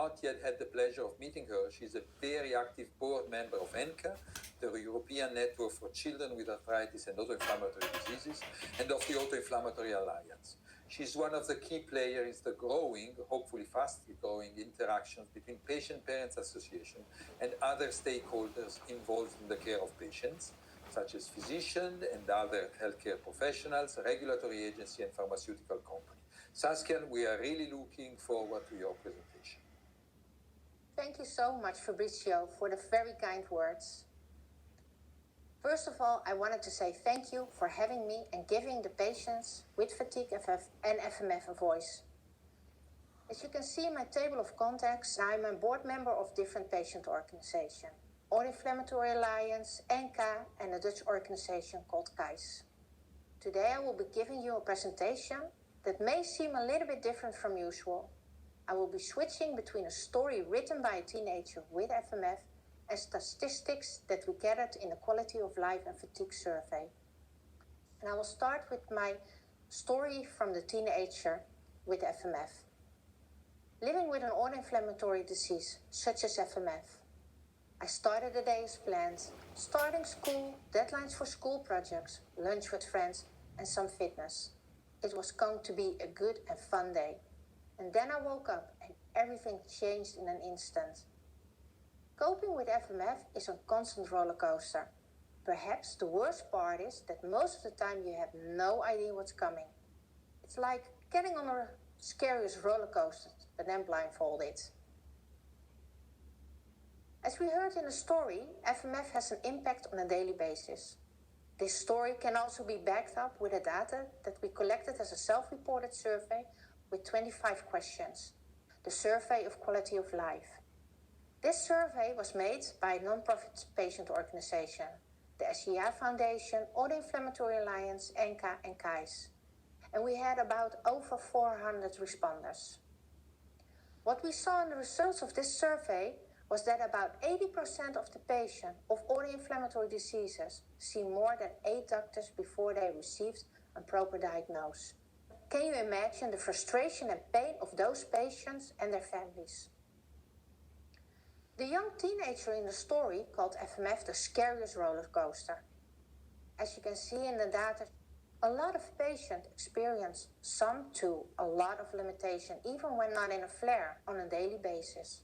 not yet had the pleasure of meeting her, she's a very active board member of ENCA, the European Network for Children with Arthritis and Autoinflammatory Diseases, and of the Autoinflammatory Alliance. She's one of the key players in the growing, hopefully fastly growing, interactions between Patient-Parents Association and other stakeholders involved in the care of patients, such as physicians and other healthcare professionals, regulatory agency, and pharmaceutical company. Saskia, we are really looking forward to your presentation. Thank you so much, Fabrizio, for the very kind words. First of all, I wanted to say thank you for having me and giving the patients with fatigue and FMF a voice. As you can see in my table of contacts, I'm a board member of different patient organizations, Autoinflammatory Alliance, ENCA, and a Dutch organization called KAIS. Today I will be giving you a presentation that may seem a little bit different from usual. I will be switching between a story written by a teenager with FMF and statistics that we gathered in the Quality of Life and Fatigue survey. And I will start with my story from the teenager with FMF. Living with an autoinflammatory disease, such as FMF. I started the day as planned, starting school, deadlines for school projects, lunch with friends, and some fitness. It was going to be a good and fun day. And then I woke up and everything changed in an instant. Coping with FMF is a constant roller coaster. Perhaps the worst part is that most of the time you have no idea what's coming. It's like getting on a scariest roller coaster, but then blindfolded. As we heard in the story, FMF has an impact on a daily basis. This story can also be backed up with the data that we collected as a self-reported survey with 25 questions, the Survey of Quality of Life. This survey was made by a non-profit patient organization, the SGA Foundation, Autoinflammatory Alliance, ENCA, and KAIS. And we had about over 400 responders. What we saw in the results of this survey was that about 80% of the patients of autoinflammatory diseases see more than 8 doctors before they received a proper diagnosis. Can you imagine the frustration and pain of those patients and their families? The young teenager in the story called FMF the scariest roller coaster. As you can see in the data, a lot of patients experience some to a lot of limitation, even when not in a flare, on a daily basis.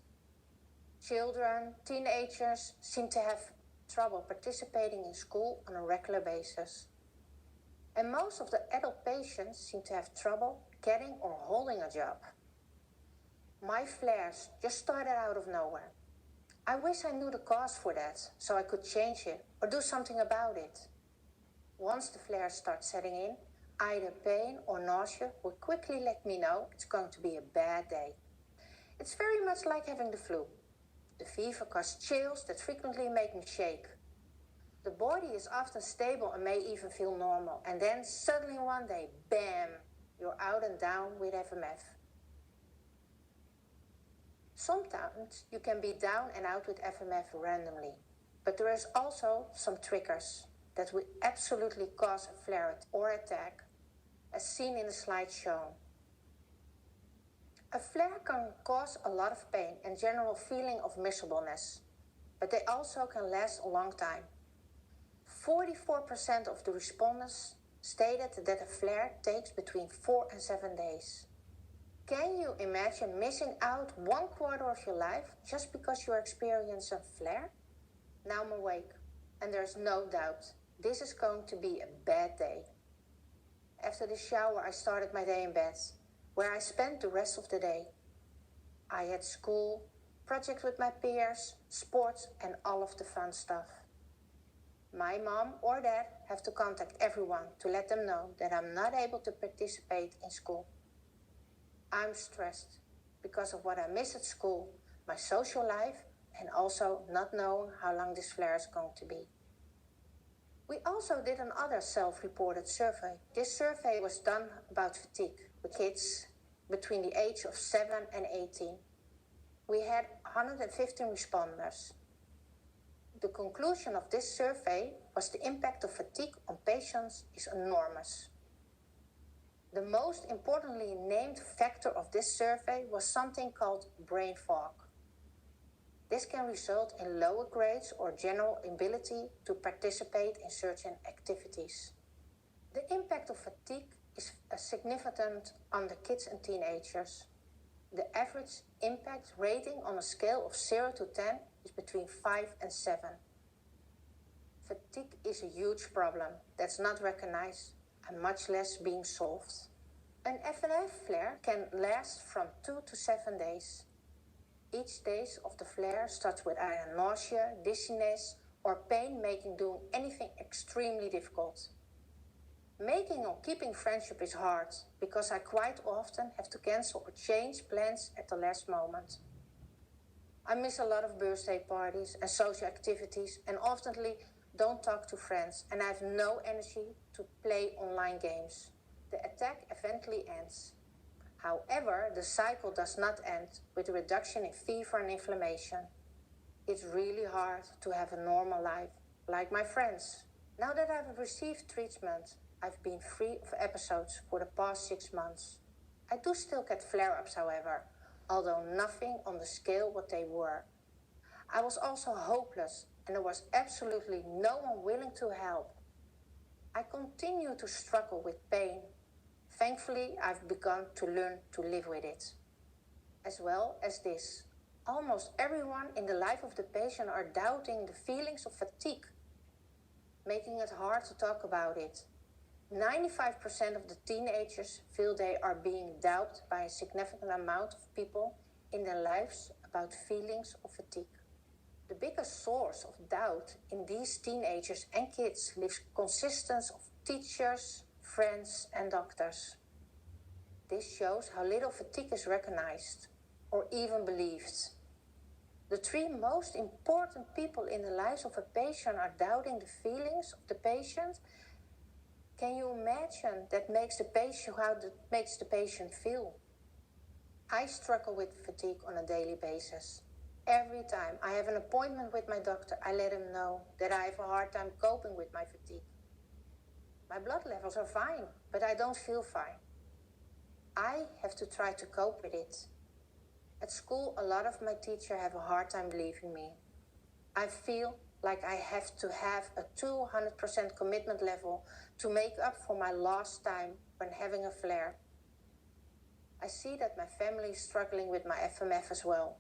Children, teenagers seem to have trouble participating in school on a regular basis. And most of the adult patients seem to have trouble getting or holding a job. My flares just started out of nowhere. I wish I knew the cause for that, so I could change it or do something about it. Once the flares start setting in, either pain or nausea will quickly let me know it's going to be a bad day. It's very much like having the flu. The fever causes chills that frequently make me shake. The body is often stable and may even feel normal, and then suddenly one day, bam, you're out and down with FMF. Sometimes you can be down and out with FMF randomly, but there is also some triggers that will absolutely cause a flare or attack, as seen in the slide shown. A flare can cause a lot of pain and general feeling of miserableness, but they also can last a long time. 44% of the respondents stated that a flare takes between 4 and 7 days. Can you imagine missing out 1/4 of your life just because you experience a flare? Now I'm awake, and there's no doubt this is going to be a bad day. After the shower, I started my day in bed, where I spent the rest of the day. I had school, projects with my peers, sports, and all of the fun stuff. My mom or dad have to contact everyone to let them know that I'm not able to participate in school. I'm stressed because of what I miss at school, my social life, and also not knowing how long this flare is going to be. We also did another self-reported survey. This survey was done about fatigue with kids between the age of 7 and 18. We had 115 responders. The conclusion of this survey was the impact of fatigue on patients is enormous. The most importantly named factor of this survey was something called brain fog. This can result in lower grades or general inability to participate in certain activities. The impact of fatigue is significant on the kids and teenagers. The average impact rating on a scale of 0 to 10 is between 5 and 7. Fatigue is a huge problem that's not recognized and much less being solved. An FNF flare can last from 2 to 7 days. Each day of the flare starts with either nausea, dizziness, or pain, making doing anything extremely difficult. Making or keeping friendship is hard because I quite often have to cancel or change plans at the last moment. I miss a lot of birthday parties and social activities and oftenly don't talk to friends, and I have no energy to play online games. The attack eventually ends. However, the cycle does not end with a reduction in fever and inflammation. It's really hard to have a normal life, like my friends. Now that I've received treatment, I've been free of episodes for the past 6 months. I do still get flare-ups, however, although nothing on the scale what they were. I was also hopeless, and there was absolutely no one willing to help. I continue to struggle with pain. Thankfully, I've begun to learn to live with it. As well as this, almost everyone in the life of the patient are doubting the feelings of fatigue, making it hard to talk about it. 95% of the teenagers feel they are being doubted by a significant amount of people in their lives about feelings of fatigue. The biggest source of doubt in these teenagers and kids lives consistence of teachers, friends, and doctors. This shows how little fatigue is recognized or even believed. The 3 most important people in the lives of a patient are doubting the feelings of the patient. Can you imagine how that makes the patient feel? I struggle with fatigue on a daily basis. Every time I have an appointment with my doctor, I let him know that I have a hard time coping with my fatigue. My blood levels are fine, but I don't feel fine. I have to try to cope with it. At school, a lot of my teachers have a hard time believing me. I feel like I have to have a 200% commitment level to make up for my lost time when having a flare. I see that my family is struggling with my FMF as well,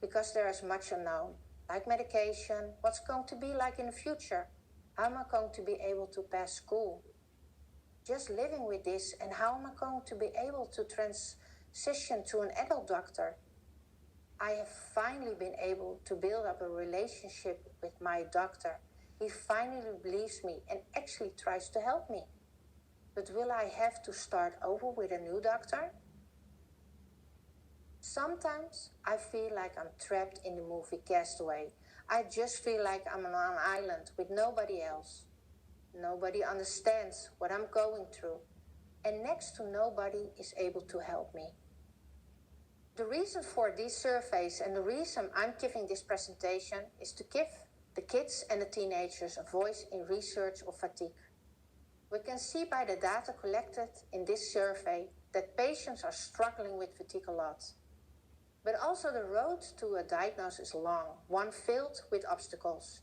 because there is much unknown, like medication, what's going to be like in the future, how am I going to be able to pass school? Just living with this, and how am I going to be able to transition to an adult doctor? I have finally been able to build up a relationship with my doctor. He finally believes me and actually tries to help me. But will I have to start over with a new doctor? Sometimes I feel like I'm trapped in the movie Castaway. I just feel like I'm on an island with nobody else. Nobody understands what I'm going through, and next to nobody is able to help me. The reason for these surveys and the reason I'm giving this presentation is to give the kids and the teenagers a voice in research of fatigue. We can see by the data collected in this survey that patients are struggling with fatigue a lot. But also the road to a diagnosis is long, one filled with obstacles.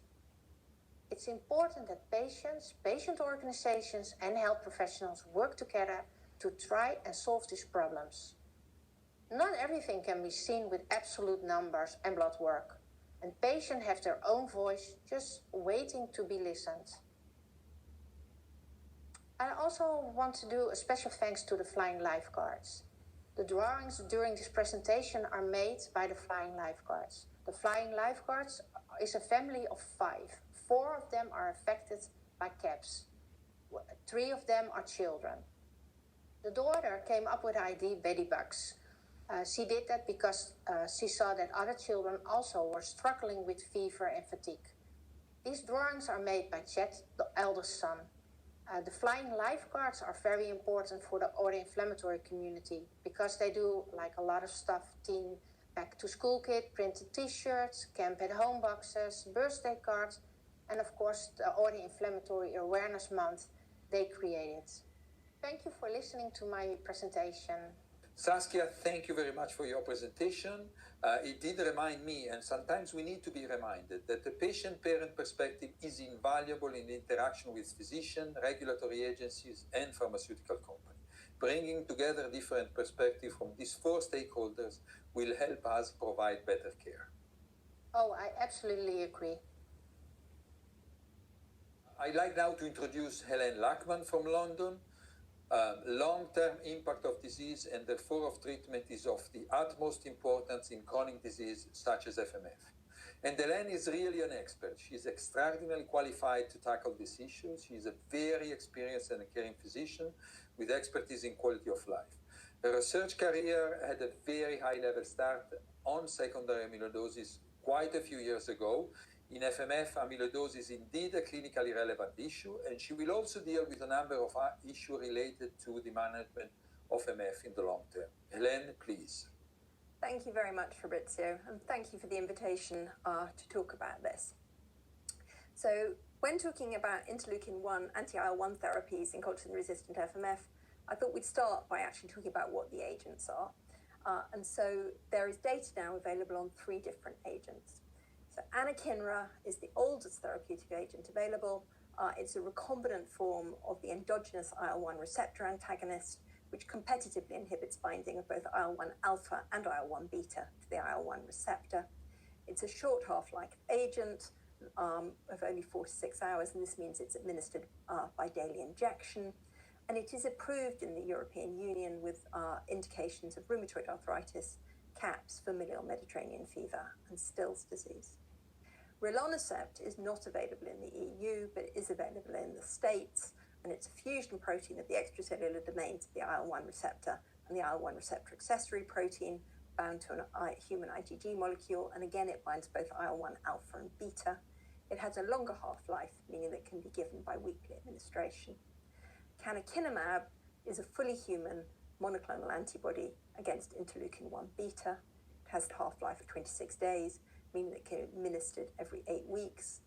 It's important that patients, patient organizations, and health professionals work together to try and solve these problems. Not everything can be seen with absolute numbers and blood work, and patients have their own voice just waiting to be listened. I also want to do a special thanks to the flying lifeguards. The drawings during this presentation are made by the flying lifeguards. The flying lifeguards is a family of 5. 4 of them are affected by CAPS. 3 of them are children. The daughter came up with the idea Beddybugs. She did that because she saw that other children also were struggling with fever and fatigue. These drawings are made by Chet, the eldest son. The flying lifeguards are very important for the auto-inflammatory community because they do like a lot of stuff, teen back to school kit, printed t-shirts, camp at home boxes, birthday cards, and of course the auto-inflammatory awareness month they created. Thank you for listening to my presentation. Saskia, thank you very much for your presentation. It did remind me, and sometimes we need to be reminded, that the patient-parent perspective is invaluable in the interaction with physician, regulatory agencies, and pharmaceutical companies. Bringing together different perspectives from these four stakeholders will help us provide better care. Oh, I absolutely agree. I'd like now to introduce Helen Lackman from London. Long-term impact of disease and therefore of treatment is of the utmost importance in chronic disease such as FMF. And Helen is really an expert. She's extraordinarily qualified to tackle these issues. She's a very experienced and caring physician with expertise in quality of life. Her research career had a very high-level start on secondary amyloidosis quite a few years ago. In FMF, amyloidosis is indeed a clinically relevant issue, and she will also deal with a number of issues related to the management of MF in the long term. Helen, please. Thank you very much, Fabrizio, and thank you for the invitation to talk about this. So, when talking about interleukin-1 anti-IL-1 therapies in colchicine-resistant FMF, I thought we'd start by actually talking about what the agents are. And so there is data now available on 3 different agents. So Anakinra is the oldest therapeutic agent available. It's a recombinant form of the endogenous IL-1 receptor antagonist, which competitively inhibits binding of both IL-1 alpha and IL-1 beta to the IL-1 receptor. It's a short half-life agent of only 4 to 6 hours, and this means it's administered by daily injection. And it is approved in the European Union with indications of rheumatoid arthritis, CAPS, familial Mediterranean fever, and Still's disease. Rilonacept is not available in the EU, but is available in the States, and it's a fusion protein of the extracellular domains of the IL-1 receptor and the IL-1 receptor accessory protein bound to a human IgG molecule, and again it binds both IL-1 alpha and beta. It has a longer half-life, meaning that it can be given by weekly administration. Canakinumab is a fully human monoclonal antibody against interleukin-1 beta. It has a half-life of 26 days, meaning that it can be administered every 8 weeks,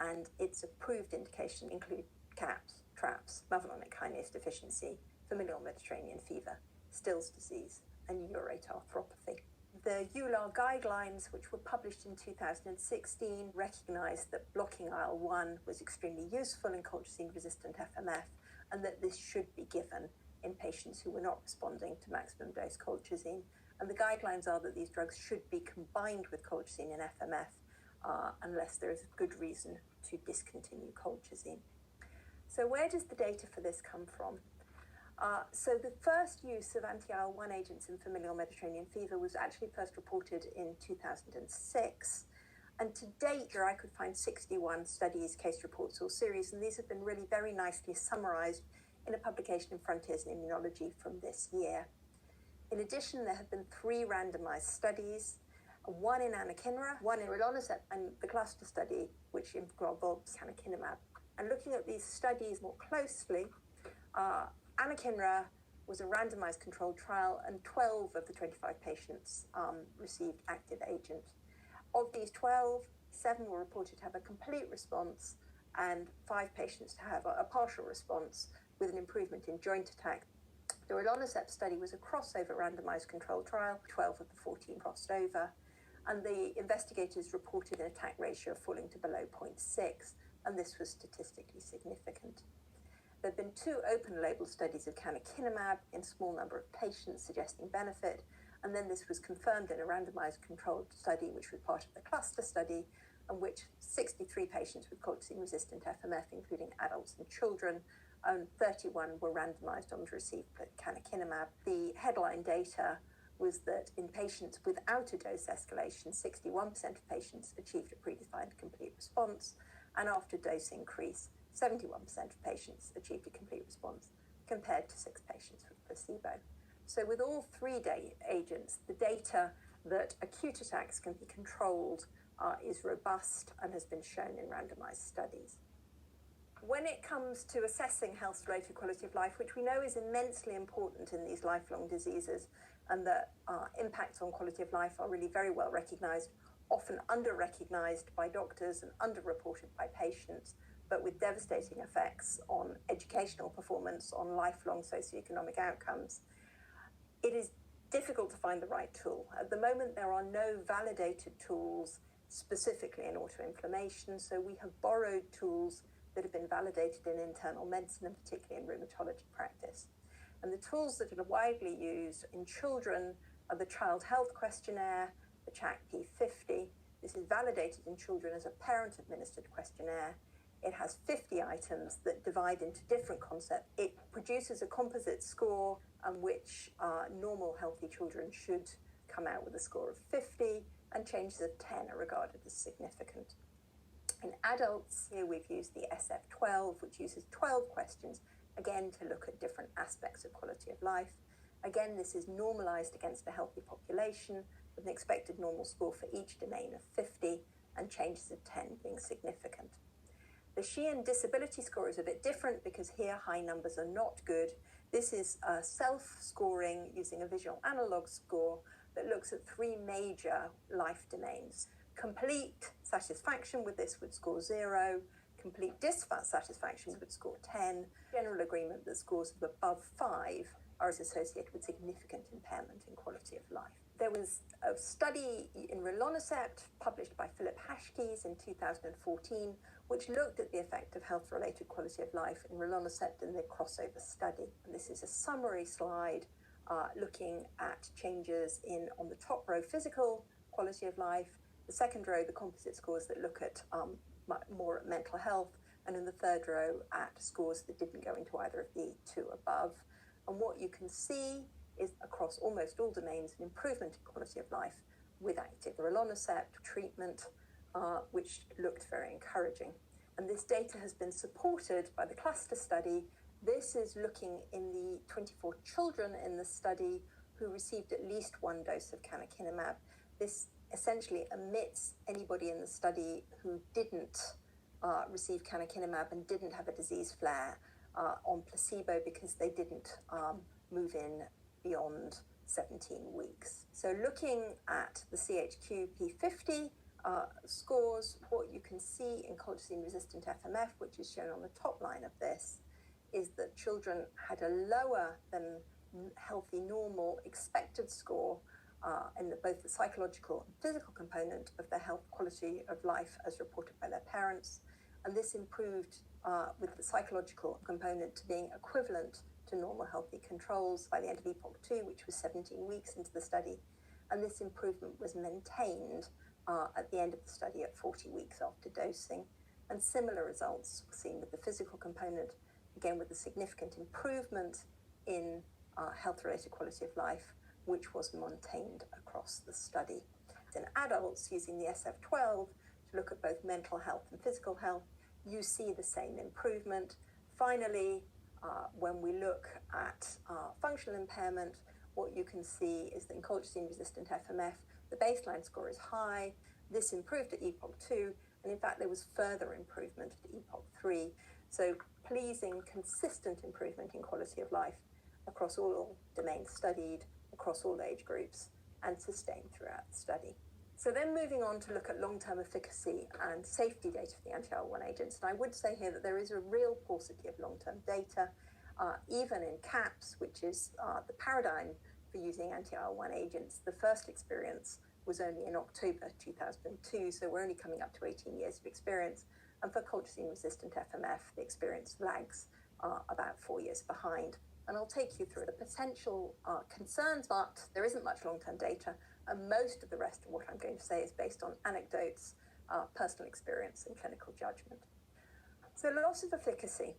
and its approved indications include CAPS, TRAPS, mevalonic kinase deficiency, familial Mediterranean fever, Still's disease, and urate arthropathy. The EULAR guidelines, which were published in 2016, recognized that blocking IL-1 was extremely useful in colchicine-resistant FMF, and that this should be given in patients who were not responding to maximum dose colchicine. And the guidelines are that these drugs should be combined with colchicine in FMF unless there is a good reason to discontinue colchicine. So where does the data for this come from? So the first use of anti-IL-1 agents in familial Mediterranean fever was actually first reported in 2006. And to date, I could find 61 studies, case reports, or series, and these have been really very nicely summarized in a publication in Frontiers in Immunology from this year. In addition, there have been 3 randomized studies, one in Anakinra, one in rilonacept, and the cluster study, which involves Canakinumab. And looking at these studies more closely, Anakinra was a randomized controlled trial, and 12 of the 25 patients received active agent. Of these 12, 7 were reported to have a complete response, and 5 patients to have a partial response with an improvement in joint attack. The rilonacept study was a crossover randomized controlled trial. 12 of the 14 crossed over, and the investigators reported an attack ratio falling to below 0.6, and this was statistically significant. There have been 2 open-label studies of Canakinumab in a small number of patients suggesting benefit, and then this was confirmed in a randomized controlled study, which was part of the cluster study, in which 63 patients with colchicine-resistant FMF, including adults and children, and 31 were randomized on to receive Canakinumab. The headline data was that in patients without a dose escalation, 61% of patients achieved a predefined complete response, and after dose increase, 71% of patients achieved a complete response, compared to 6 patients with placebo. So with all 3 agents, the data that acute attacks can be controlled is robust and has been shown in randomized studies. When it comes to assessing health-related quality of life, which we know is immensely important in these lifelong diseases, and that impacts on quality of life are really very well recognized, often under-recognized by doctors and under-reported by patients, but with devastating effects on educational performance, on lifelong socioeconomic outcomes. It is difficult to find the right tool. At the moment, there are no validated tools specifically in autoinflammation, so we have borrowed tools that have been validated in internal medicine and particularly in rheumatology practice. And the tools that are widely used in children are the Child Health Questionnaire, the CHAC P50. This is validated in children as a parent-administered questionnaire. It has 50 items that divide into different concepts. It produces a composite score on which normal healthy children should come out with a score of 50, and changes of 10 are regarded as significant. In adults, here we've used the SF12, which uses 12 questions, again to look at different aspects of quality of life. Again, this is normalized against a healthy population with an expected normal score for each domain of 50 and changes of 10 being significant. The Sheen disability score is a bit different because here high numbers are not good. This is self-scoring using a visual analog score that looks at three major life domains. Complete satisfaction with this would score 0, complete dissatisfaction would score 10, general agreement that scores of above 5 are associated with significant impairment in quality of life. There was a study in rilonacept published by Philip Hashkeys in 2014, which looked at the effect of health-related quality of life in rilonacept in the crossover study. And this is a summary slide looking at changes in, on the top row, physical quality of life, the second row, the composite scores that look at more at mental health, and in the third row at scores that didn't go into either of the two above. And what you can see is across almost all domains an improvement in quality of life with active rilonacept treatment, which looked very encouraging. And this data has been supported by the cluster study. This is looking in the 24 children in the study who received at least one dose of Canakinumab. This essentially omits anybody in the study who didn't receive Canakinumab and didn't have a disease flare on placebo because they didn't move in beyond 17 weeks. So looking at the CHQ P50 scores, what you can see in colchicine-resistant FMF, which is shown on the top line of this, is that children had a lower than healthy normal expected score in both the psychological and physical component of their health quality of life as reported by their parents. And this improved with the psychological component to being equivalent to normal healthy controls by the end of Epoch 2, which was 17 weeks into the study. And this improvement was maintained at the end of the study at 40 weeks after dosing. And similar results were seen with the physical component, again with a significant improvement in health-related quality of life, which was maintained across the study. In adults, using the SF12 to look at both mental health and physical health, you see the same improvement. Finally, when we look at functional impairment, what you can see is that in colchicine-resistant FMF, the baseline score is high. This improved at Epoch 2, and in fact, there was further improvement at Epoch 3. So pleasing, consistent improvement in quality of life across all domains studied, across all age groups, and sustained throughout the study. So then moving on to look at long-term efficacy and safety data for the anti-IL-1 agents. And I would say here that there is a real paucity of long-term data, even in CAPS, which is the paradigm for using anti-IL-1 agents. The first experience was only in October 2002, so we're only coming up to 18 years of experience. And for colchicine-resistant FMF, the experience lags about 4 years behind. And I'll take you through the potential concerns, but there isn't much long-term data, and most of the rest of what I'm going to say is based on anecdotes, personal experience, and clinical judgment. So loss of efficacy.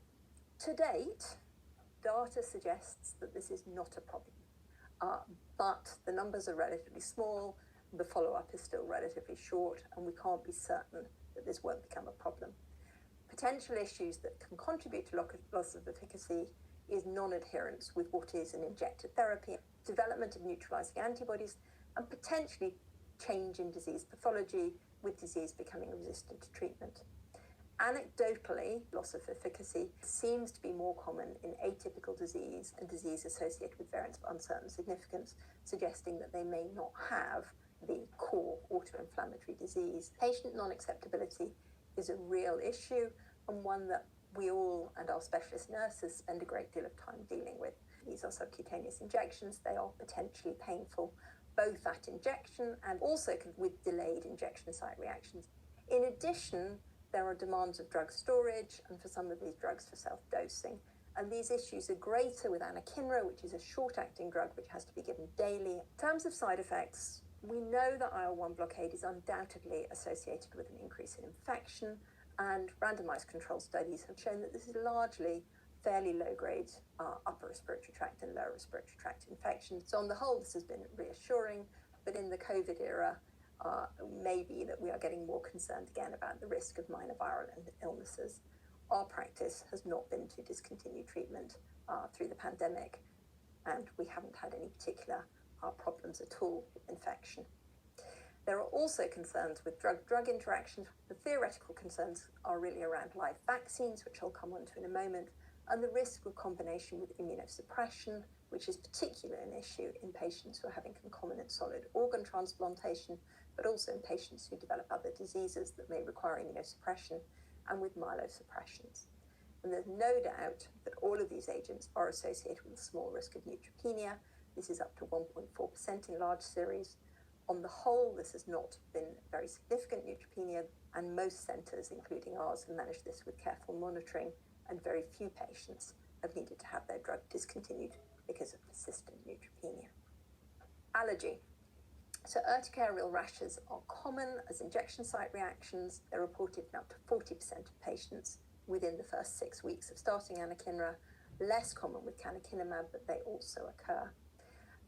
To date, data suggests that this is not a problem, but the numbers are relatively small, the follow-up is still relatively short, and we can't be certain that this won't become a problem. Potential issues that can contribute to loss of efficacy is non-adherence with what is an injected therapy, development of neutralizing antibodies, and potentially change in disease pathology with disease becoming resistant to treatment. Anecdotally, loss of efficacy seems to be more common in atypical disease and disease associated with variants of uncertain significance, suggesting that they may not have the core autoinflammatory disease. Patient non-acceptability is a real issue. and one that we all and our specialist nurses spend a great deal of time dealing with. These are subcutaneous injections. They are potentially painful, both at injection and also with delayed injection site reactions. In addition, there are demands of drug storage and for some of these drugs for self-dosing. And these issues are greater with Anakinra, which is a short-acting drug which has to be given daily. In terms of side effects, we know that IL-1 blockade is undoubtedly associated with an increase in infection, and randomized control studies have shown that this is largely fairly low-grade upper respiratory tract and lower respiratory tract infections. So on the whole, this has been reassuring, but in the COVID era, maybe that we are getting more concerned again about the risk of minor viral illnesses. Our practice has not been to discontinue treatment through the pandemic, and we haven't had any particular problems at all with infection. There are also concerns with drug-drug interactions. The theoretical concerns are really around live vaccines, which I'll come on to in a moment, and the risk of combination with immunosuppression, which is particularly an issue in patients who are having concomitant solid organ transplantation, but also in patients who develop other diseases that may require immunosuppression, and with myelosuppressions. And there's no doubt that all of these agents are associated with a small risk of neutropenia. This is up to 1.4% in large series. On the whole, this has not been very significant neutropenia, and most centres, including ours, have managed this with careful monitoring, and very few patients have needed to have their drug discontinued because of persistent neutropenia. Allergy. So urticarial rashes are common as injection site reactions. They're reported in up to 40% of patients within the first 6 weeks of starting Anakinra, less common with Canakinumab, but they also occur.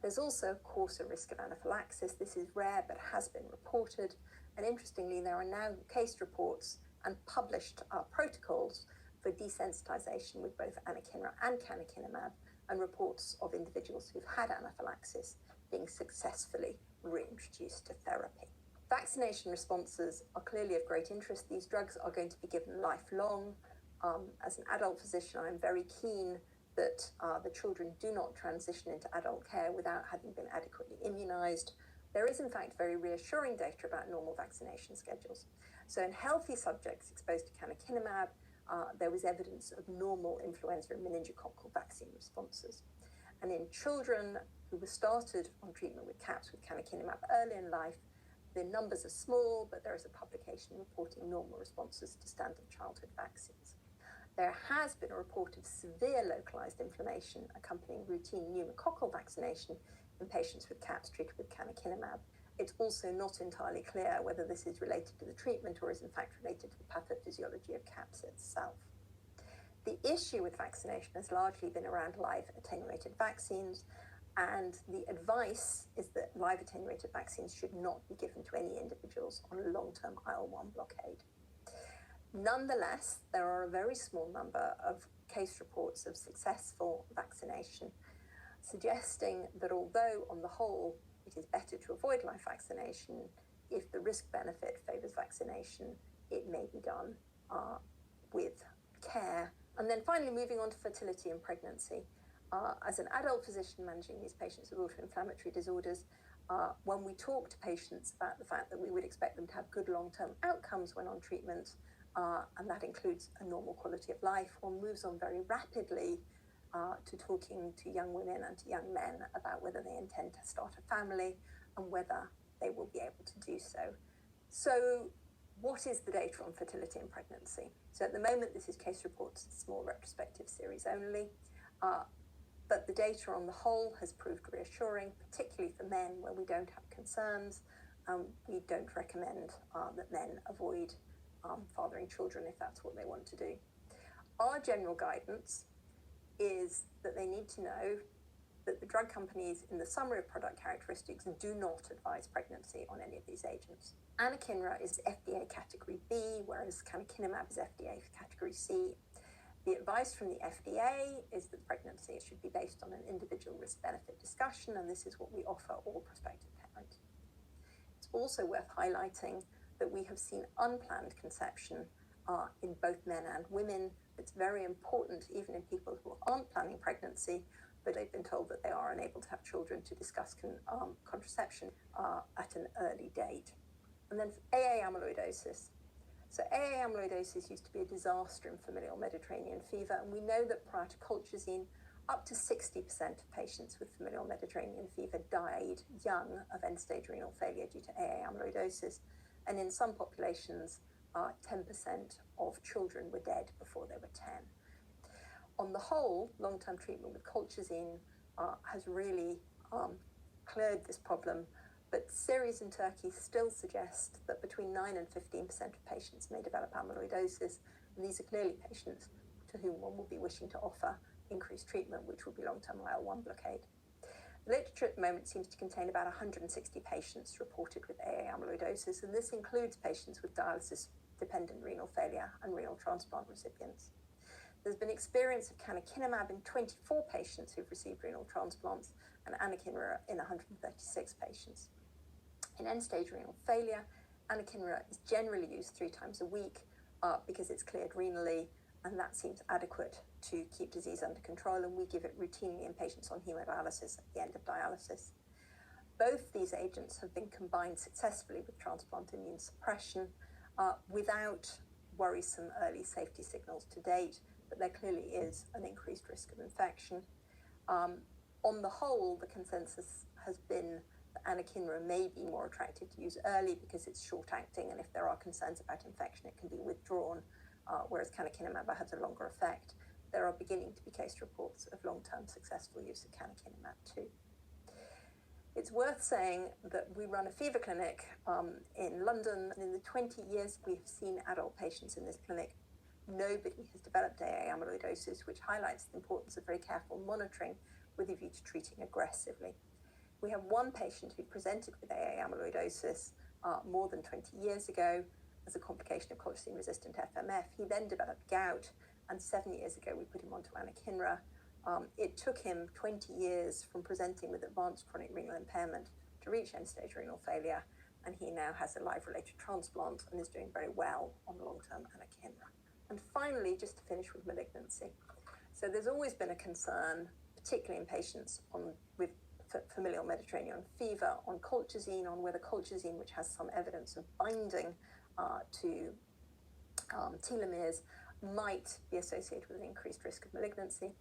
There's also, of course, a risk of anaphylaxis. This is rare, but has been reported. And interestingly, there are now case reports and published protocols for desensitization with both Anakinra and Canakinumab, and reports of individuals who've had anaphylaxis being successfully reintroduced to therapy. Vaccination responses are clearly of great interest. These drugs are going to be given lifelong. As an adult physician, I'm very keen that the children do not transition into adult care without having been adequately immunized. There is, in fact, very reassuring data about normal vaccination schedules. So in healthy subjects exposed to Canakinumab, there was evidence of normal influenza and meningococcal vaccine responses. And in children who were started on treatment with CAPS with Canakinumab early in life, the numbers are small, but there is a publication reporting normal responses to standard childhood vaccines. There has been a report of severe localized inflammation accompanying routine pneumococcal vaccination in patients with CAPS treated with Canakinumab. It's also not entirely clear whether this is related to the treatment or is in fact related to the pathophysiology of CAPS itself. The issue with vaccination has largely been around live attenuated vaccines, and the advice is that live attenuated vaccines should not be given to any individuals on a long-term IL-1 blockade. Nonetheless, there are a very small number of case reports of successful vaccination, suggesting that although on the whole it is better to avoid live vaccination, if the risk-benefit favours vaccination, it may be done with care. And then finally, moving on to fertility and pregnancy. As an adult physician managing these patients with autoinflammatory disorders, when we talk to patients about the fact that we would expect them to have good long-term outcomes when on treatment, and that includes a normal quality of life, one moves on very rapidly to talking to young women and to young men about whether they intend to start a family and whether they will be able to do so. So what is the data on fertility and pregnancy? So at the moment, this is case reports, small retrospective series only, but the data on the whole has proved reassuring, particularly for men where we don't have concerns. We don't recommend that men avoid fathering children if that's what they want to do. Our general guidance is that they need to know that the drug companies in the summary of product characteristics do not advise pregnancy on any of these agents. Anakinra is FDA category B, whereas Canakinumab is FDA category C. The advice from the FDA is that pregnancy should be based on an individual risk-benefit discussion, and this is what we offer all prospective parents. It's also worth highlighting that we have seen unplanned conception in both men and women. It's very important, even in people who aren't planning pregnancy, but they've been told that they are unable to have children, to discuss contraception at an early date. And then AA amyloidosis. So AA amyloidosis used to be a disaster in familial Mediterranean fever, and we know that prior to colchicine, up to 60% of patients with familial Mediterranean fever died young of end-stage renal failure due to AA amyloidosis, and in some populations, 10% of children were dead before they were 10. On the whole, long-term treatment with colchicine has really cleared this problem, but series in Turkey still suggest that between 9 and 15% of patients may develop amyloidosis, and these are clearly patients to whom one will be wishing to offer increased treatment, which will be long-term IL-1 blockade. The literature at the moment seems to contain about 160 patients reported with AA amyloidosis, and this includes patients with dialysis-dependent renal failure and renal transplant recipients. There's been experience of Canakinumab in 24 patients who've received renal transplants and Anakinra in 136 patients. In end-stage renal failure, Anakinra is generally used 3 times a week because it's cleared renally, and that seems adequate to keep disease under control, and we give it routinely in patients on hemodialysis at the end of dialysis. Both these agents have been combined successfully with transplant immune suppression without worrisome early safety signals to date, but there clearly is an increased risk of infection. On the whole, the consensus has been that Anakinra may be more attractive to use early because it's short-acting, and if there are concerns about infection, it can be withdrawn, whereas Canakinumab has a longer effect. There are beginning to be case reports of long-term successful use of Canakinumab too. It's worth saying that we run a fever clinic in London, and in the 20 years we've seen adult patients in this clinic, nobody has developed AA amyloidosis, which highlights the importance of very careful monitoring with a view to treating aggressively. We have one patient who presented with AA amyloidosis more than 20 years ago as a complication of colchicine-resistant FMF. He then developed gout, and 7 years ago we put him onto Anakinra. It took him 20 years from presenting with advanced chronic renal impairment to reach end-stage renal failure, and he now has a live-related transplant and is doing very well on long-term Anakinra. And finally, just to finish with malignancy. So there's always been a concern, particularly in patients with familial Mediterranean fever, on colchicine, on whether colchicine, which has some evidence of binding to telomeres, might be associated with an increased risk of malignancy.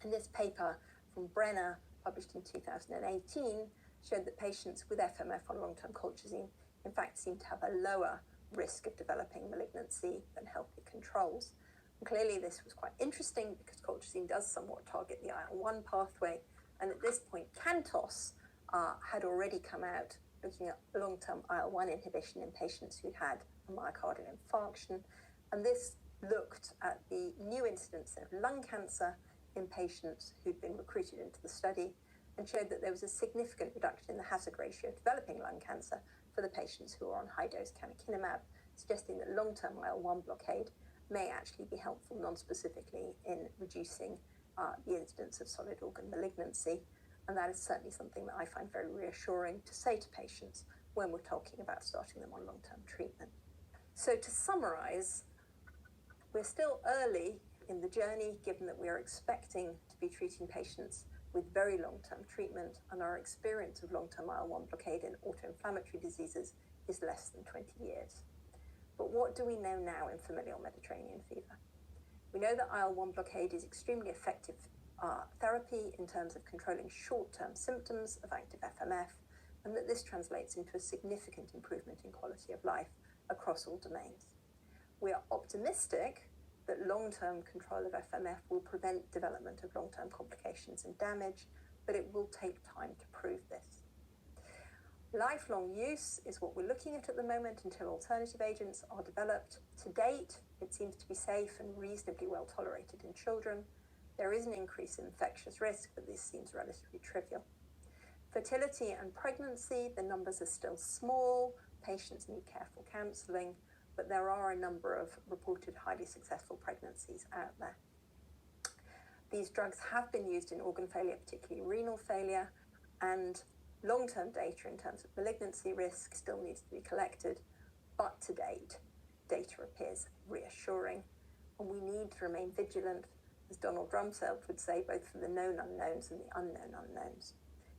And this paper from Brenner, published in 2018, showed that patients with FMF on long-term colchicine, in fact, seem to have a lower risk of developing malignancy than healthy controls. And clearly this was quite interesting because colchicine does somewhat target the IL-1 pathway, and at this point Cantos had already come out looking at long-term IL-1 inhibition in patients who had a myocardial infarction, and this looked at the new incidence of lung cancer in patients who'd been recruited into the study and showed that there was a significant reduction in the hazard ratio of developing lung cancer for the patients who are on high-dose Canakinumab, suggesting that long-term IL-1 blockade may actually be helpful non-specifically in reducing the incidence of solid organ malignancy. And that is certainly something that I find very reassuring to say to patients when we're talking about starting them on long-term treatment. So to summarize, we're still early in the journey, given that we are expecting to be treating patients with very long-term treatment, and our experience of long-term IL-1 blockade in autoinflammatory diseases is less than 20 years. But what do we know now in familial Mediterranean fever? We know that IL-1 blockade is extremely effective therapy in terms of controlling short-term symptoms of active FMF, and that this translates into a significant improvement in quality of life across all domains. We are optimistic that long-term control of FMF will prevent development of long-term complications and damage, but it will take time to prove this. Lifelong use is what we're looking at the moment until alternative agents are developed. To date, it seems to be safe and reasonably well tolerated in children. There is an increase in infectious risk, but this seems relatively trivial. Fertility and pregnancy, the numbers are still small. Patients need careful counselling, but there are a number of reported highly successful pregnancies out there. These drugs have been used in organ failure, particularly renal failure, and long-term data in terms of malignancy risk still needs to be collected, but to date, data appears reassuring, and we need to remain vigilant, as Donald Rumsfeld would say, both for the known unknowns and the unknown unknowns.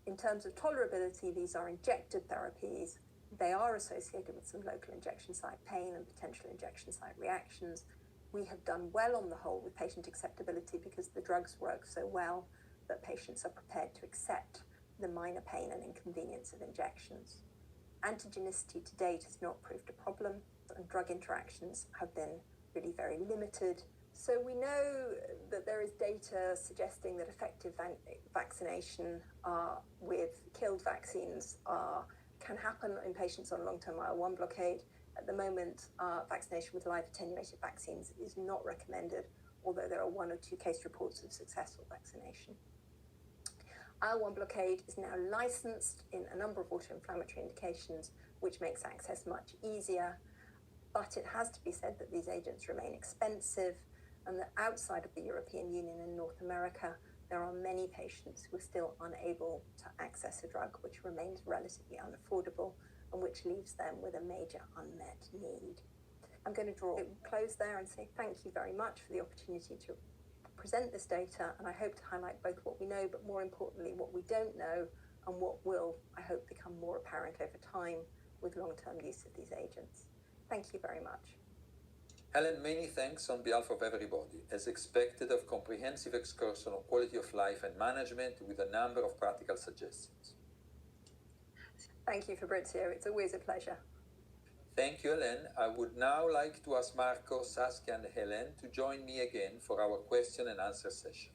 In terms of tolerability, these are injected therapies. they are associated with some local injection site pain and potential injection site reactions. We have done well on the whole with patient acceptability because the drugs work so well that patients are prepared to accept the minor pain and inconvenience of injections. Antigenicity to date has not proved a problem, and drug interactions have been really very limited. So we know that there is data suggesting that effective vaccination with killed vaccines can happen in patients on long-term IL-1 blockade. At the moment, vaccination with live attenuated vaccines is not recommended, although there are 1 or 2 case reports of successful vaccination. IL-1 blockade is now licensed in a number of autoinflammatory indications, which makes access much easier. But it has to be said that these agents remain expensive, and that outside of the European Union and North America, there are many patients who are still unable to access a drug which remains relatively unaffordable and which leaves them with a major unmet need. I'm going to draw a close there and say thank you very much for the opportunity to present this data, and I hope to highlight both what we know, but more importantly, what we don't know, and what will, I hope, become more apparent over time with long-term use of these agents. Thank you very much. Helen, many thanks on behalf of everybody. As expected, a comprehensive excursion on quality of life and management with a number of practical suggestions. Thank you, Fabrizio. It's always a pleasure. Thank you, Helen. I would now like to ask Marco, Saskia, and Helen to join me again for our question and answer session.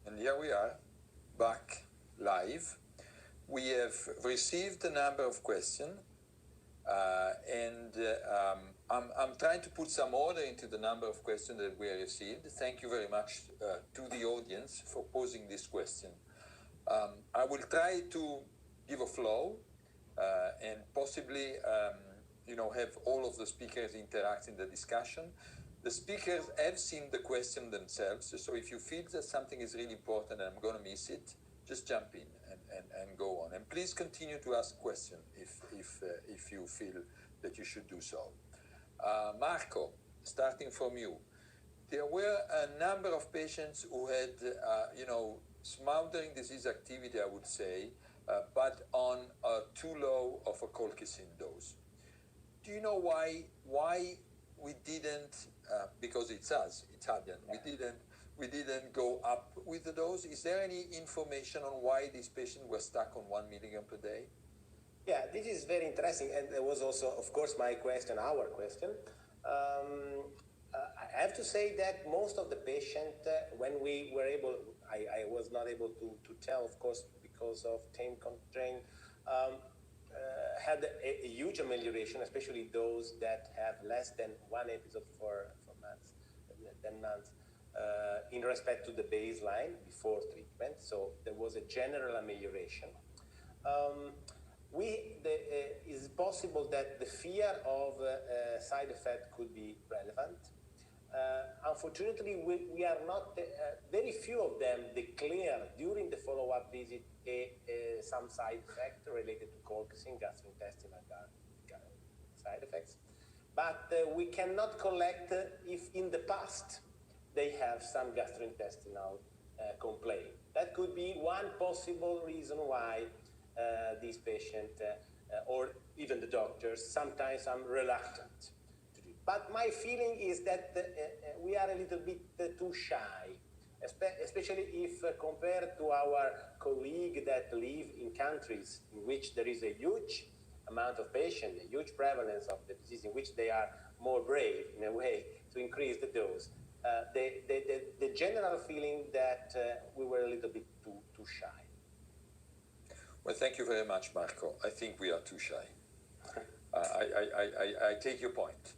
And here we are, back live. We have received a number of questions, and I'm trying to put some order into the number of questions that we received. Thank you very much to the audience for posing this question. I will try to give a flow and possibly, have all of the speakers interact in the discussion. The speakers have seen the question themselves, so if you feel that something is really important and I'm going to miss it, just jump in and go on. And please continue to ask questions if you feel that you should do so. Marco, starting from you, there were a number of patients who had, smoldering disease activity, I would say, but on too low of a colchicine dose. Do you know why we didn't, because it's us, Italian, we didn't go up with the dose? Is there any information on why these patients were stuck on 1 milligram per day? Yeah, this is very interesting, and it was also, of course, our question. I have to say that most of the patients, when we were able, I was not able to tell, of course, because of time constraint, had a huge amelioration, especially those that have less than 1 episode for months, 10 months, in respect to the baseline before treatment. So there was a general amelioration. It's possible that the fear of side effect could be relevant. Unfortunately, we are not, very few of them declare during the follow-up visit some side effect related to colchicine, gastrointestinal side effects. But we cannot collect if in the past they have some gastrointestinal complaint. That could be one possible reason why these patients, or even the doctors, sometimes are reluctant to do it. But my feeling is that we are a little bit too shy, especially if compared to our colleagues that live in countries in which there is a huge amount of patients, a huge prevalence of the disease, in which they are more brave, in a way, to increase the dose. The general feeling that we were a little bit too shy. Well, thank you very much, Marco. I think we are too shy. I take your point.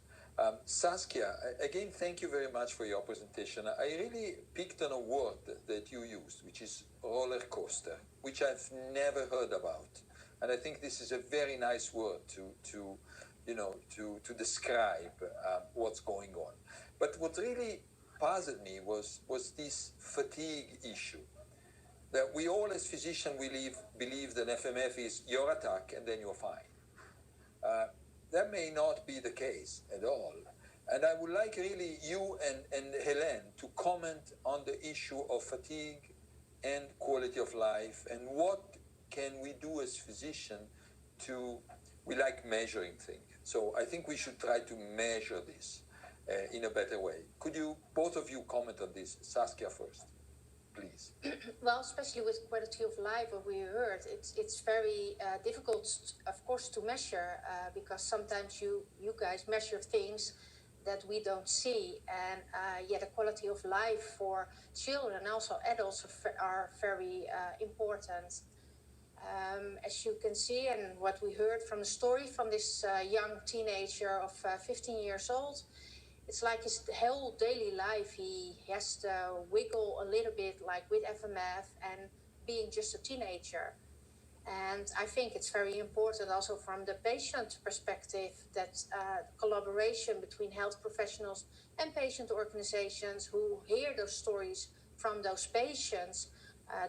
Saskia, again, thank you very much for your presentation. I really picked on a word that you used, which is roller coaster, which I've never heard about. And I think this is a very nice word to describe what's going on. But what really puzzled me was this fatigue issue. That we all as physicians believe that FMF is your attack and then you're fine. That may not be the case at all. And I would like really you and Helen to comment on the issue of fatigue and quality of life, and what can we do as physicians to, we like measuring things. So I think we should try to measure this in a better way. Could you, both of you, comment on this? Saskia first, please. Well, especially with quality of life, what we heard, it's very difficult, of course, to measure because sometimes you guys measure things that we don't see, and yet the quality of life for children and also adults are very important. As you can see, and what we heard from the story from this young teenager of 15 years old, it's like his whole daily life he has to wiggle a little bit, like with FMF and being just a teenager. And I think it's very important also from the patient perspective that collaboration between health professionals and patient organizations who hear those stories from those patients,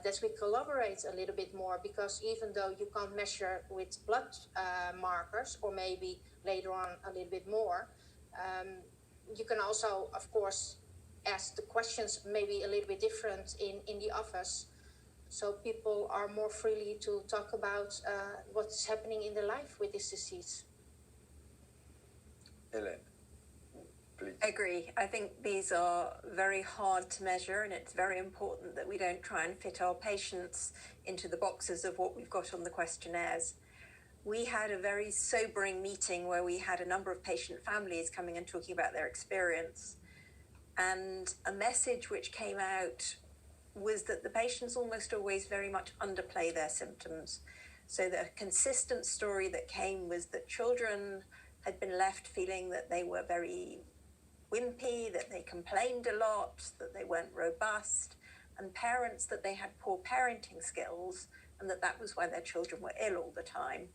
that we collaborate a little bit more, because even though you can't measure with blood markers, or maybe later on a little bit more, you can also, of course, ask the questions maybe a little bit different in the office, so people are more freely to talk about what's happening in their life with this disease. Hélène, please. Agree. I think these are very hard to measure, and it's very important that we don't try and fit our patients into the boxes of what we've got on the questionnaires. We had a very sobering meeting where we had a number of patient families coming and talking about their experience. And a message which came out was that the patients almost always very much underplay their symptoms. So the consistent story that came was that children had been left feeling that they were very wimpy, that they complained a lot, that they weren't robust, and parents that they had poor parenting skills, and that was why their children were ill all the time.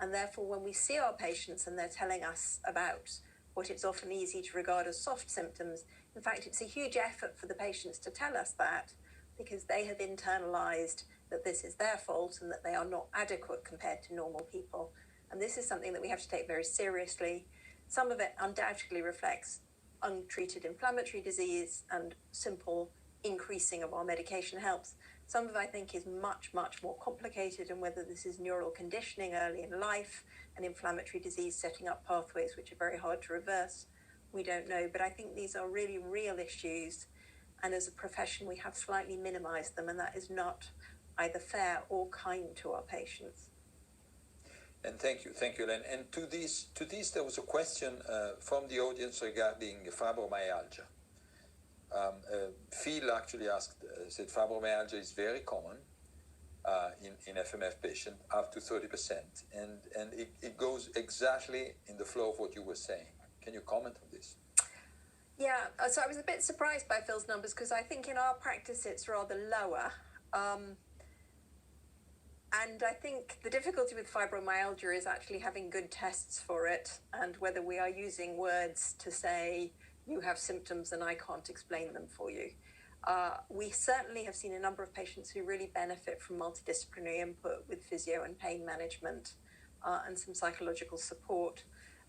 And therefore, when we see our patients and they're telling us about what it's often easy to regard as soft symptoms, in fact, it's a huge effort for the patients to tell us that, because they have internalized that this is their fault and that they are not adequate compared to normal people. And this is something that we have to take very seriously. Some of it undoubtedly reflects untreated inflammatory disease, and simple increasing of our medication helps. Some of it, I think, is much, much more complicated, and whether this is neural conditioning early in life and inflammatory disease setting up pathways which are very hard to reverse, we don't know. But I think these are really real issues, and as a profession we have slightly minimized them, and that is not either fair or kind to our patients. And thank you, Hélène. And to this, there was a question from the audience regarding fibromyalgia. Phil actually asked, said fibromyalgia is very common in FMF patients, up to 30%, and it goes exactly in the flow of what you were saying. Can you comment on this? Yeah, so I was a bit surprised by Phil's numbers, because I think in our practice it's rather lower. And I think the difficulty with fibromyalgia is actually having good tests for it, and whether we are using words to say, you have symptoms and I can't explain them for you. We certainly have seen a number of patients who really benefit from multidisciplinary input with physio and pain management and some psychological support.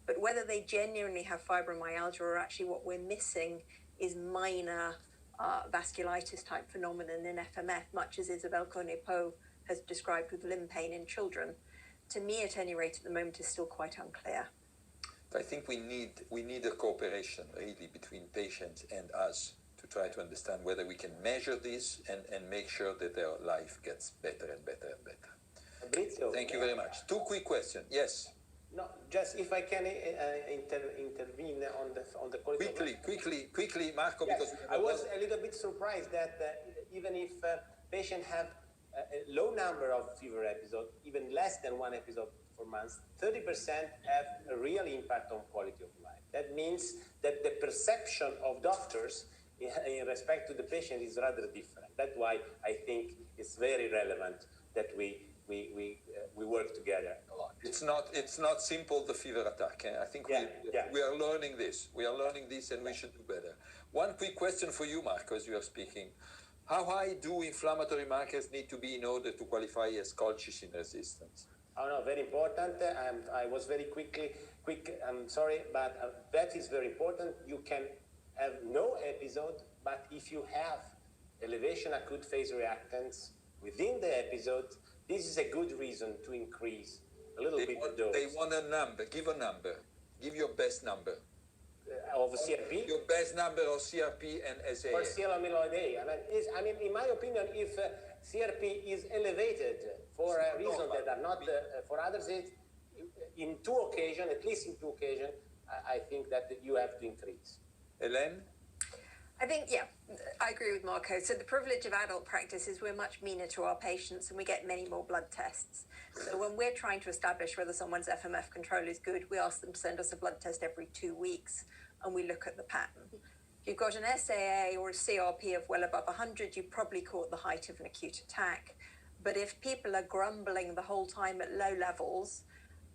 But whether they genuinely have fibromyalgia, or actually what we're missing is minor vasculitis type phenomenon in FMF, much as Isabelle Cornepo has described with limb pain in children, to me at any rate at the moment is still quite unclear. I think we need a cooperation really between patients and us to try to understand whether we can measure this and make sure that their life gets better and better and better. Fabrizio, thank you very much. Two quick questions. Yes. No, just if I can intervene on the quality. Quickly, Marco, yes, because I was a little bit surprised that even if patients have a low number of fever episodes, even less than one episode per month, 30% have a real impact on quality of life. That means that the perception of doctors in respect to the patient is rather different. That's why I think it's very relevant that we work together a lot. It's not simple, the fever attack. I think we are learning this. We are learning this, and we should do better. One quick question for you, Marco, as you are speaking. How high do inflammatory markers need to be in order to qualify as colchicine resistance? Oh no, very important. I was very quick. I'm sorry, but that is very important. You can have no episode, but if you have elevation acute phase reactants within the episode, this is a good reason to increase a little bit the dose. They want a number. Give a number. Give your best number. Of CRP? Your best number of CRP and SAA. Or serum amyloid A. I mean, in my opinion, if CRP is elevated for a reason that are not for others, in two occasions, at least in two occasions, I think that you have to increase. Hélène? I think, yeah, I agree with Marco. So the privilege of adult practice is we're much meaner to our patients and we get many more blood tests. So when we're trying to establish whether someone's FMF control is good, we ask them to send us a blood test every 2 weeks and we look at the pattern. If you've got an SAA or a CRP of well above 100, you probably caught the height of an acute attack. But if people are grumbling the whole time at low levels,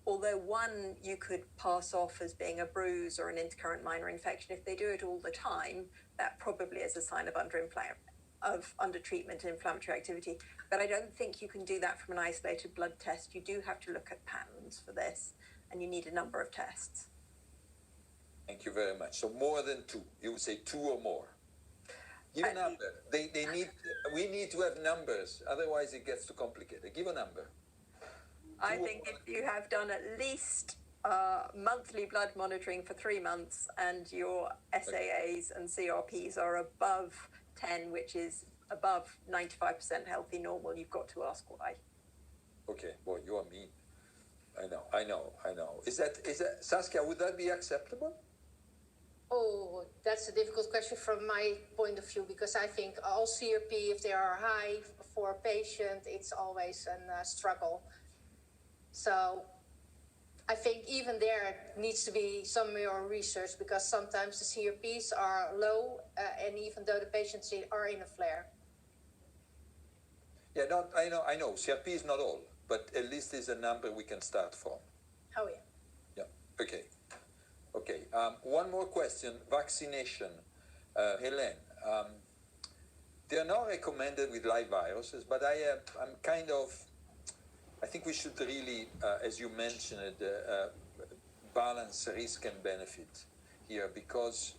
although one you could pass off as being a bruise or an intercurrent minor infection, if they do it all the time, that probably is a sign of under-treatment and inflammatory activity. But I don't think you can do that from an isolated blood test. You do have to look at patterns for this, and you need a number of tests. Thank you very much. So more than 2. You would say 2 or more. Give a number. We need to have numbers, otherwise it gets too complicated. Give a number. I think if you have done at least monthly blood monitoring for 3 months and your SAAs and CRPs are above 10, which is above 95% healthy normal, you've got to ask why. Okay, boy, you are mean. I know. Is that Saskia, would that be acceptable? Oh, that's a difficult question from my point of view, because I think all CRP, if they are high for a patient, it's always a struggle. So I think even there needs to be some more research, because sometimes the CRPs are low, and even though the patients are in a flare. Yeah, I know. CRP is not all, but at least it's a number we can start from. Oh, yeah. Yeah, okay. One more question, vaccination. Hélène, they are not recommended with live viruses, but I think we should really, as you mentioned, balance risk and benefit here, because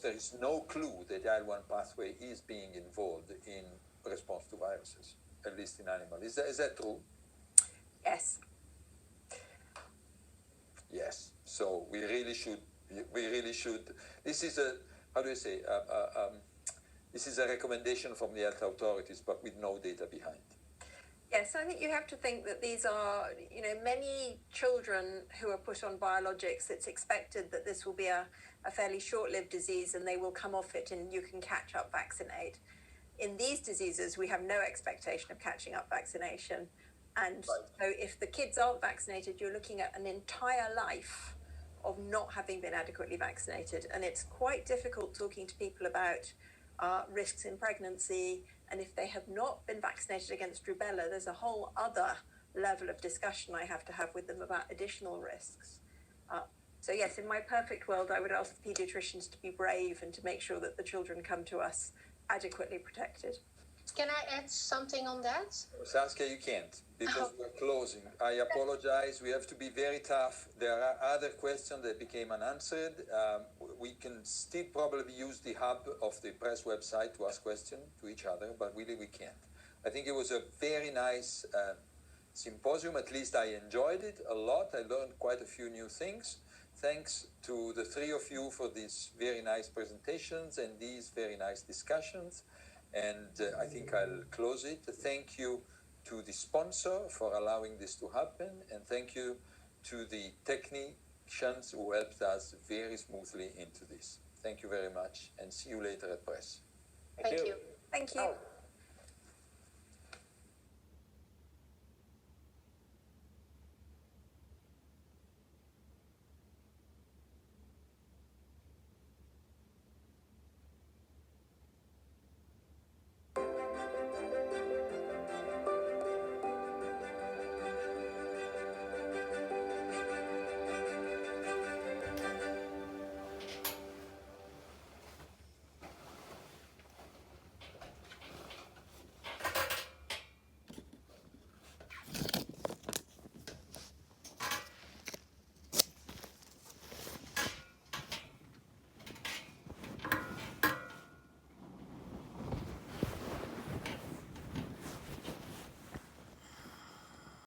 there is no clue that the IL-1 pathway is being involved in response to viruses, at least in animals. Is that true? Yes. Yes. So we really should. This is this is a recommendation from the health authorities, but with no data behind. Yes, I think you have to think that these are, many children who are put on biologics, it's expected that this will be a fairly short-lived disease and they will come off it and you can catch up vaccinate. In these diseases, we have no expectation of catching up vaccination. And so if the kids aren't vaccinated, you're looking at an entire life of not having been adequately vaccinated. And it's quite difficult talking to people about risks in pregnancy. And if they have not been vaccinated against rubella, there's a whole other level of discussion I have to have with them about additional risks. So yes, in my perfect world, I would ask the pediatricians to be brave and to make sure that the children come to us adequately protected. Can I add something on that? Saskia, you can't, because we're closing. I apologize. We have to be very tough. There are other questions that became unanswered. We can still probably use the hub of the press website to ask questions to each other, but really we can't. I think it was a very nice symposium. At least I enjoyed it a lot. I learned quite a few new things. Thanks to the three of you for these very nice presentations and these very nice discussions. And I think I'll close it. Thank you to the sponsor for allowing this to happen. And thank you to the technicians who helped us very smoothly into this. Thank you very much, and see you later at press. Thank you. Thank you.